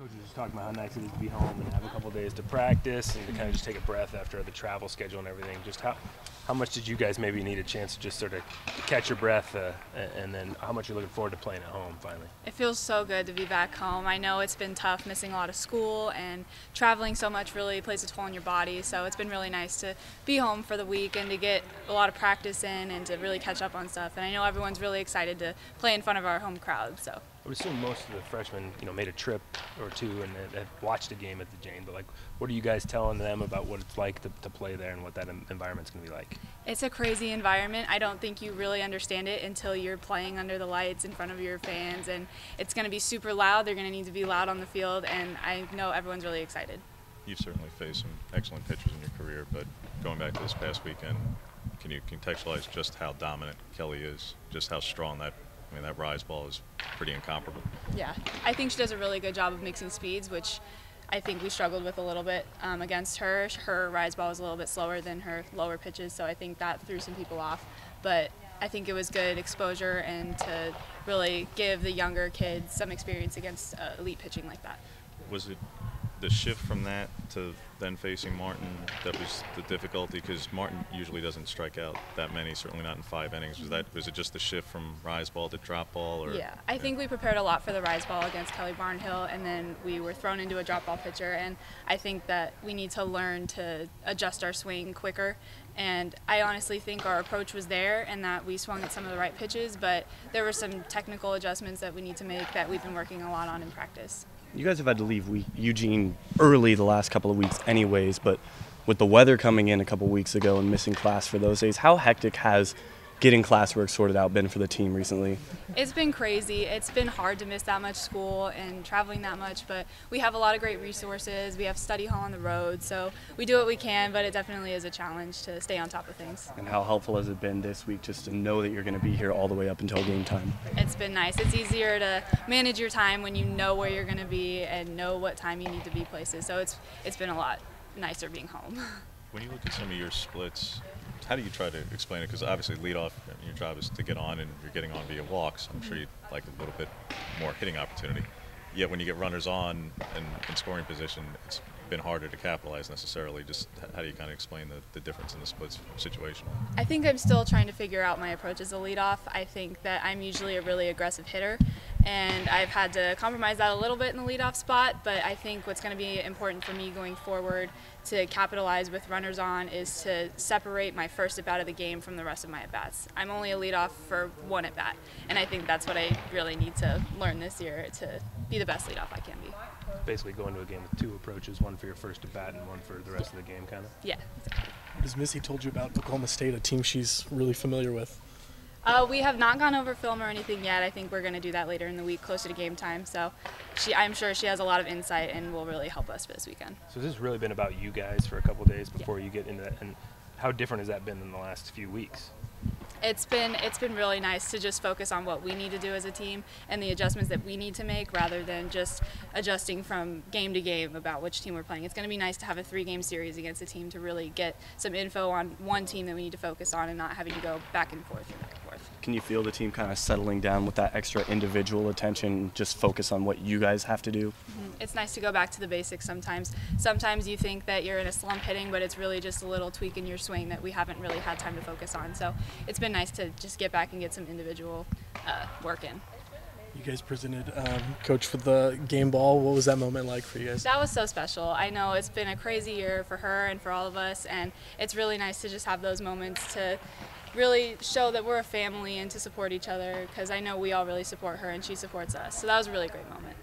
Coach was just talking about how nice it is to be home and have a couple days to practice and to kind of just take a breath after the travel schedule and everything. Just how much did you guys maybe need a chance to just sort of catch your breath and then how much you're looking forward to playing at home finally? It feels so good to be back home. I know it's been tough missing a lot of school, and traveling so much really plays a toll on your body, so it's been really nice to be home for the week and to get a lot of practice in and to really catch up on stuff. And I know everyone's really excited to play in front of our home crowd. So I would assume most of the freshmen, made a trip or two and have watched a game at the Jane, but what are you guys telling them about what it's like to play there and what that environment's going to be like? It's a crazy environment. I don't think you really understand it until you're playing under the lights in front of your fans, and it's going to be super loud. They're going to need to be loud on the field, and I know everyone's really excited. You've certainly faced some excellent pitchers in your career, but going back to this past weekend, can you contextualize just how dominant Kelly is, just how strong that rise ball is pretty incomparable? Yeah, I think she does a really good job of mixing speeds, which I think we struggled with a little bit against her. Her rise ball was a little bit slower than her lower pitches, so I think that threw some people off. But I think it was good exposure and to really give the younger kids some experience against elite pitching like that. Was it the shift from that to then facing Martin that was the difficulty? Because Martin usually doesn't strike out that many, certainly not in 5 innings. Was it just the shift from rise ball to drop ball? Or, yeah, I think we prepared a lot for the rise ball against Kelly Barnhill, and then we were thrown into a drop ball pitcher, and I think that we need to learn to adjust our swing quicker. And I honestly think our approach was there and that we swung at some of the right pitches, but there were some technical adjustments that we need to make that we've been working a lot on in practice. You guys have had to leave Eugene early the last couple of weeks anyways, but with the weather coming in a couple weeks ago and missing class for those days, how hectic has getting classwork sorted out been for the team recently? It's been crazy. It's been hard to miss that much school and traveling that much, but we have a lot of great resources. We have study hall on the road, so we do what we can, but it definitely is a challenge to stay on top of things. And how helpful has it been this week just to know that you're going to be here all the way up until game time? It's been nice. It's easier to manage your time when you know where you're going to be and know what time you need to be places, so it's been a lot nicer being home. When you look at some of your splits, how do you try to explain it? Because obviously leadoff, your job is to get on, and you're getting on via walks. I'm sure you'd like a little bit more hitting opportunity. Yet when you get runners on and in scoring position, it's been harder to capitalize necessarily. Just how do you kind of explain the difference in the splits situational? I think I'm still trying to figure out my approach as a leadoff. I think that I'm usually a really aggressive hitter, and I've had to compromise that a little bit in the leadoff spot, but I think what's going to be important for me going forward to capitalize with runners on is to separate my first at-bat of the game from the rest of my at-bats. I'm only a leadoff for one at-bat, and I think that's what I really need to learn this year to be the best leadoff I can be. Basically going to a game with 2 approaches, one for your first at-bat and one for the rest of the game, kind of? Yeah, exactly. What has Missy told you about Oklahoma State, a team she's really familiar with? We have not gone over film or anything yet. I think we're going to do that later in the week, closer to game time. So I'm sure she has a lot of insight and will really help us for this weekend. So this has really been about you guys for a couple days before you get into that. And how different has that been in the last few weeks? It's been really nice to just focus on what we need to do as a team and the adjustments that we need to make rather than just adjusting from game to game about which team we're playing. It's going to be nice to have a 3-game series against a team to really get some info on one team that we need to focus on and not having to go back and forth and back and forth. Can you feel the team kind of settling down with that extra individual attention, just focus on what you guys have to do? It's nice to go back to the basics sometimes. Sometimes you think that you're in a slump hitting, but it's really just a little tweak in your swing that we haven't really had time to focus on. So it's been nice to just get back and get some individual work in. You guys presented Coach for the game ball. What was that moment like for you guys? That was so special. I know it's been a crazy year for her and for all of us, and it's really nice to just have those moments to really show that we're a family and to support each other, because I know we all really support her and she supports us. So that was a really great moment.